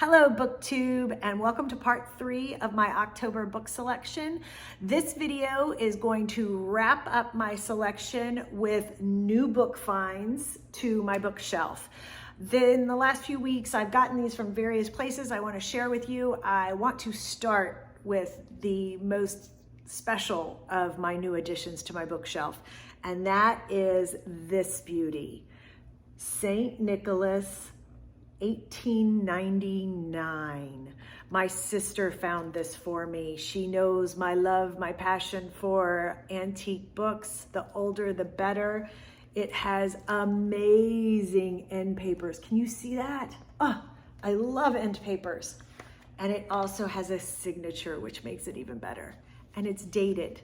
Hello BookTube, and welcome to part 3 of my October book selection. This video is going to wrap up my selection with new book finds to my bookshelf. In the last few weeks, I've gotten these from various places I want to share with you. I want to start with the most special of my new additions to my bookshelf, and that is this beauty, St. Nicholas, 1899. My sister found this for me. She knows my love, my passion for antique books. The older, the better. It has amazing end papers. Can you see that? Oh, I love end papers. And it also has a signature, which makes it even better. And it's dated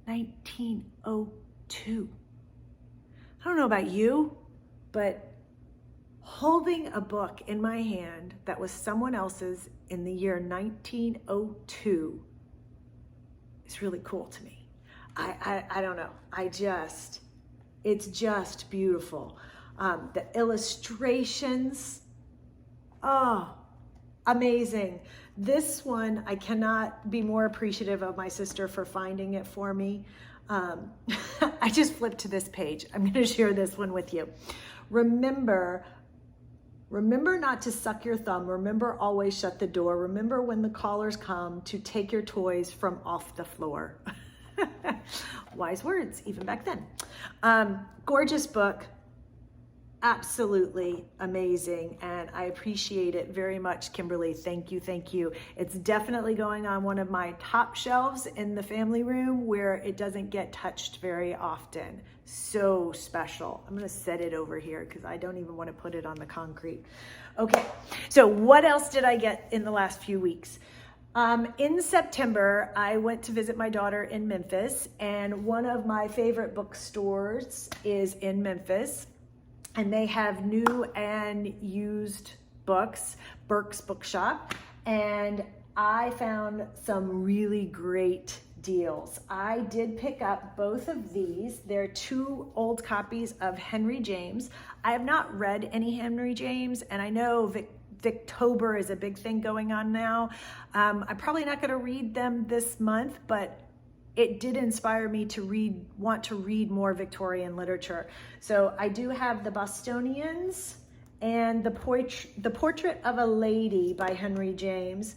1902. I don't know about you, but holding a book in my hand that was someone else's in the year 1902 is really cool to me. I don't know. It's just beautiful. The illustrations, oh, amazing. This one, I cannot be more appreciative of my sister for finding it for me. I just flipped to this page. I'm going to share this one with you. Remember not to suck your thumb. Remember, always shut the door. Remember when the callers come to take your toys from off the floor. Wise words, even back then. Gorgeous book. Absolutely amazing. And I appreciate it very much, Kimberly. Thank you, thank you. It's definitely going on one of my top shelves in the family room where it doesn't get touched very often. So special. I'm going to set it over here because I don't even want to put it on the concrete. Okay, so what else did I get in the last few weeks? In September, I went to visit my daughter in Memphis, and one of my favorite bookstores is in Memphis. And they have new and used books, Burke's Bookshop, and I found some really great deals. I did pick up both of these. They're 2 old copies of Henry James. I have not read any Henry James, and I know Victober is a big thing going on now. I'm probably not going to read them this month, but it did inspire me to want to read more Victorian literature. So I do have The Bostonians and the Portrait of a Lady by Henry James.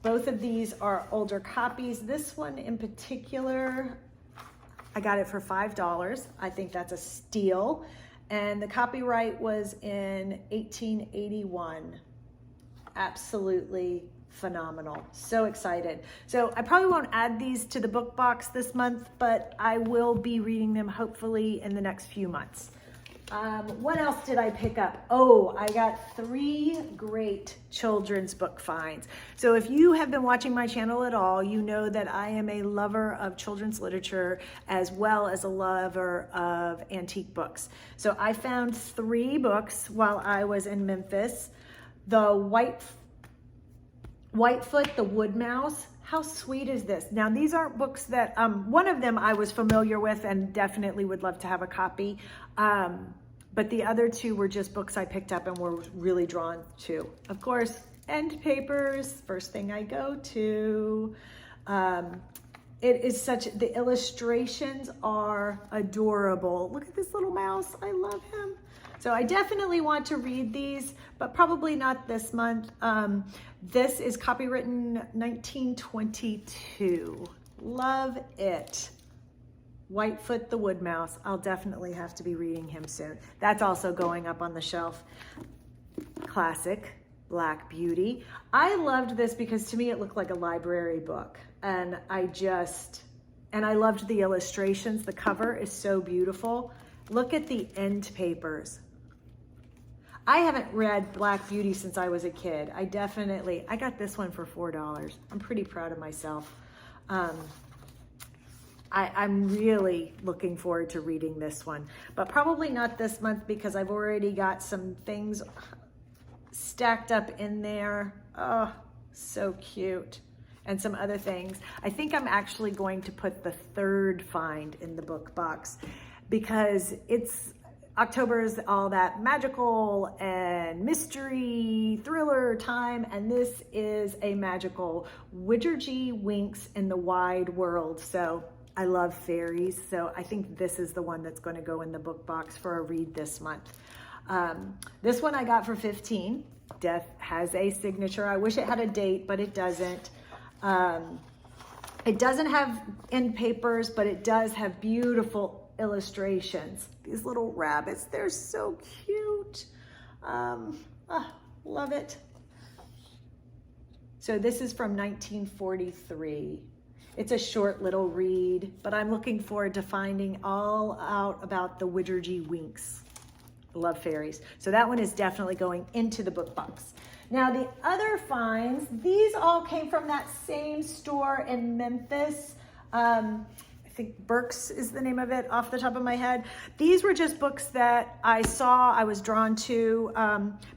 Both of these are older copies. This one in particular, I got it for $5. I think that's a steal. And the copyright was in 1881. Absolutely phenomenal. So excited. So I probably won't add these to the book box this month, but I will be reading them hopefully in the next few months. What else did I pick up? Oh, I got 3 great children's book finds. So if you have been watching my channel at all, you know that I am a lover of children's literature as well as a lover of antique books. So I found 3 books while I was in Memphis. The Whitefoot, the Wood Mouse. How sweet is this? Now, these aren't books that, one of them I was familiar with and definitely would love to have a copy. But the other 2 were just books I picked up and were really drawn to. Of course, end papers, first thing I go to. It is the illustrations are adorable. Look at this little mouse, I love him. So I definitely want to read these, but probably not this month. This is copywritten 1922. Love it. Whitefoot the Wood Mouse. I'll definitely have to be reading him soon. That's also going up on the shelf. Classic, Black Beauty. I loved this because to me it looked like a library book. And I loved the illustrations. The cover is so beautiful. Look at the end papers. I haven't read Black Beauty since I was a kid. I got this one for $4. I'm pretty proud of myself. I'm really looking forward to reading this one, but probably not this month because I've already got some things stacked up in there. Oh, so cute. And some other things. I think I'm actually going to put the 3rd find in the book box because October is all that magical and mystery thriller time, and this is a magical Widgergy Winks in the Wide World. So I love fairies, so I think this is the one that's going to go in the book box for a read this month. This one I got for $15. Death has a signature. I wish it had a date, but it doesn't. It doesn't have end papers, but it does have beautiful illustrations. These little rabbits, they're so cute. Love it. So this is from 1943. It's a short little read, but I'm looking forward to finding all out about the Widgergy Winks. I love fairies. So that one is definitely going into the book box. Now the other finds, these all came from that same store in Memphis. I think Burke's is the name of it off the top of my head. These were just books that I saw, I was drawn to.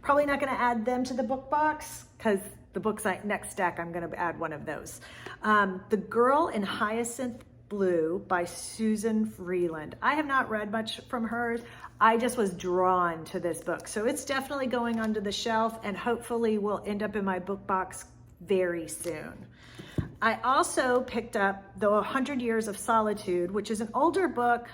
Probably not gonna add them to the book box because the books next stack, I'm gonna add one of those. The Girl in Hyacinth Blue by Susan Freeland. I have not read much from hers. I just was drawn to this book. So it's definitely going onto the shelf and hopefully will end up in my book box very soon. I also picked up The 100 Years of Solitude, which is an older book.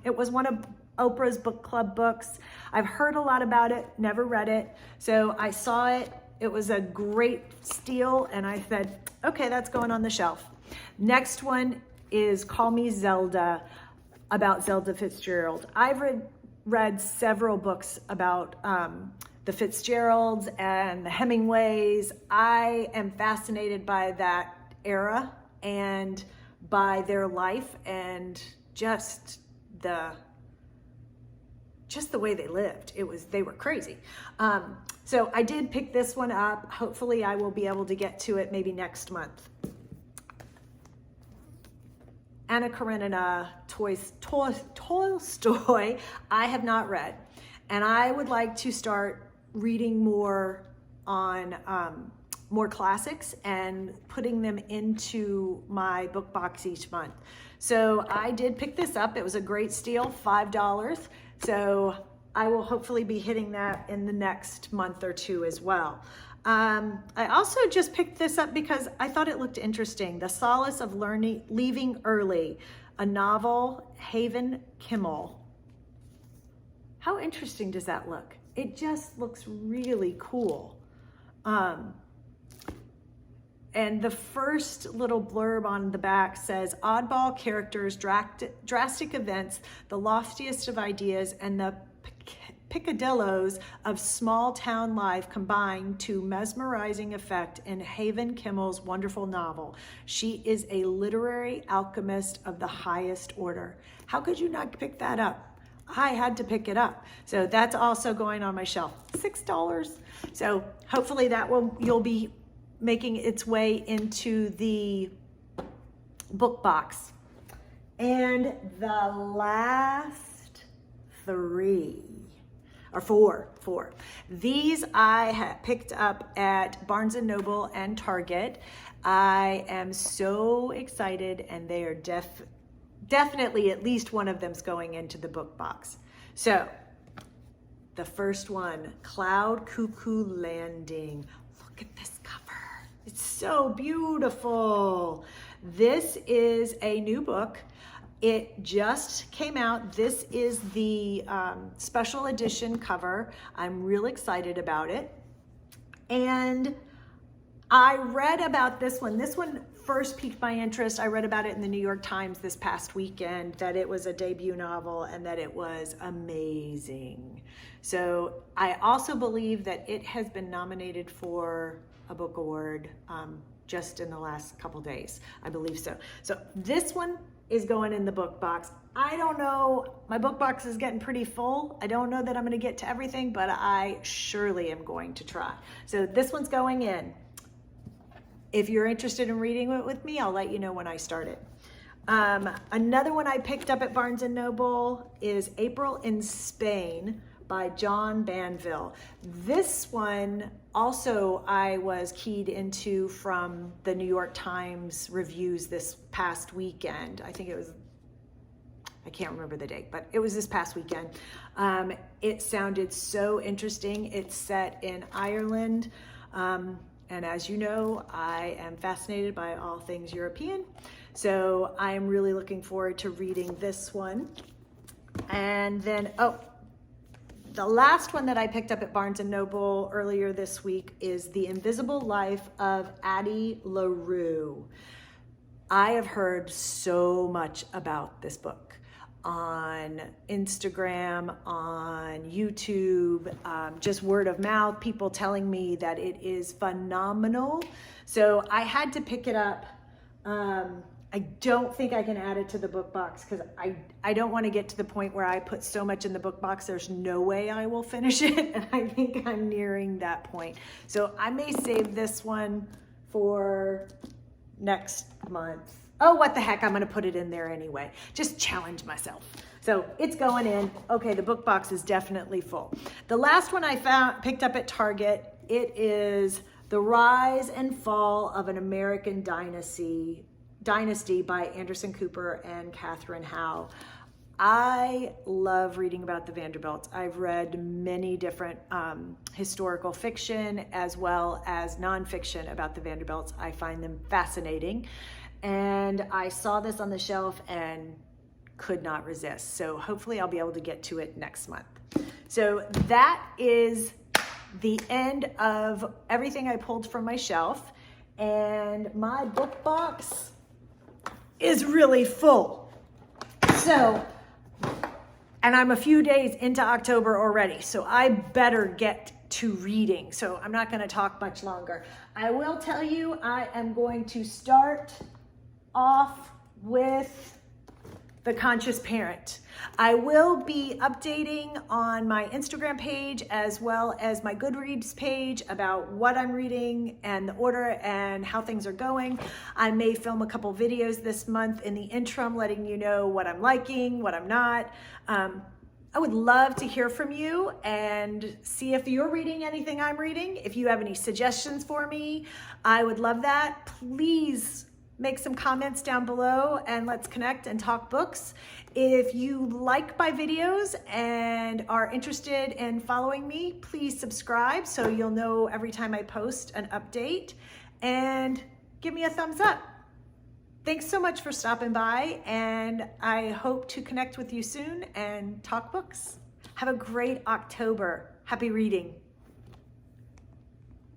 It was one of Oprah's book club books. I've heard a lot about it, never read it. So I saw it, it was a great steal, and I said, okay, that's going on the shelf. Next one is Call Me Zelda, about Zelda Fitzgerald. I've read several books about the Fitzgeralds and the Hemingways. I am fascinated by that era and by their life and just the way they lived. They were crazy. So I did pick this one up. Hopefully I will be able to get to it maybe next month. Anna Karenina Tolstoy, I have not read. And I would like to start reading more on more classics and putting them into my book box each month. So I did pick this up. It was a great steal, $5. So I will hopefully be hitting that in the next month or two as well. I also just picked this up because I thought it looked interesting. The Solace of Leaving Early, a novel, Haven Kimmel. How interesting does that look? It just looks really cool. And the first little blurb on the back says, oddball characters, drastic events, the loftiest of ideas, and the picadillos of small town life combine to mesmerizing effect in Haven Kimmel's wonderful novel. She is a literary alchemist of the highest order. How could you not pick that up? I had to pick it up. So that's also going on my shelf, $6. So hopefully you'll be making its way into the book box. And the last four. These I have picked up at Barnes & Noble and Target. I am so excited, and they are definitely at least one of them's going into the book box. So the first one, Cloud Cuckoo Landing. Look at this cover. It's so beautiful. This is a new book. It just came out. This is the special edition cover. I'm real excited about it. And I read about this one. This one first piqued my interest. I read about it in the New York Times this past weekend, that it was a debut novel and that it was amazing. So I also believe that it has been nominated for a book award just in the last couple days. I believe so. So this one is going in the book box. I don't know, my book box is getting pretty full. I don't know that I'm gonna get to everything, but I surely am going to try. So this one's going in. If you're interested in reading it with me, I'll let you know when I start it. Another one I picked up at Barnes & Noble is April in Spain by John Banville. This one also I was keyed into from the New York Times reviews this past weekend. I think it was I can't remember the date, but it was this past weekend. It sounded so interesting. It's set in Ireland. And as you know, I am fascinated by all things European. So I am really looking forward to reading this one. And then, the last one that I picked up at Barnes & Noble earlier this week is The Invisible Life of Addie LaRue. I have heard so much about this book on Instagram, on YouTube, just word of mouth, people telling me that it is phenomenal. So I had to pick it up. I don't think I can add it to the book box because I don't want to get to the point where I put so much in the book box, there's no way I will finish it. And I think I'm nearing that point. So I may save this one for next month. Oh, what the heck, I'm going to put it in there anyway. Just challenge myself. So it's going in. Okay, the book box is definitely full. The last one I picked up at Target, it is The Rise and Fall of an American Dynasty by Anderson Cooper and Catherine Howe. I love reading about the Vanderbilts. I've read many different historical fiction as well as nonfiction about the Vanderbilts. I find them fascinating. And I saw this on the shelf and could not resist. So hopefully I'll be able to get to it next month. So that is the end of everything I pulled from my shelf. And my book box is really full. So, and I'm a few days into October already, so I better get to reading. So I'm not going to talk much longer. I will tell you, I am going to start off with The Conscious Parent. I will be updating on my Instagram page as well as my Goodreads page about what I'm reading and the order and how things are going. I may film a couple videos this month in the interim letting you know what I'm liking, what I'm not. I would love to hear from you and see if you're reading anything I'm reading. If you have any suggestions for me, I would love that. Please make some comments down below and let's connect and talk books. If you like my videos and are interested in following me, please subscribe so you'll know every time I post an update, and give me a thumbs up. Thanks so much for stopping by, and I hope to connect with you soon and talk books. Have a great October. Happy reading.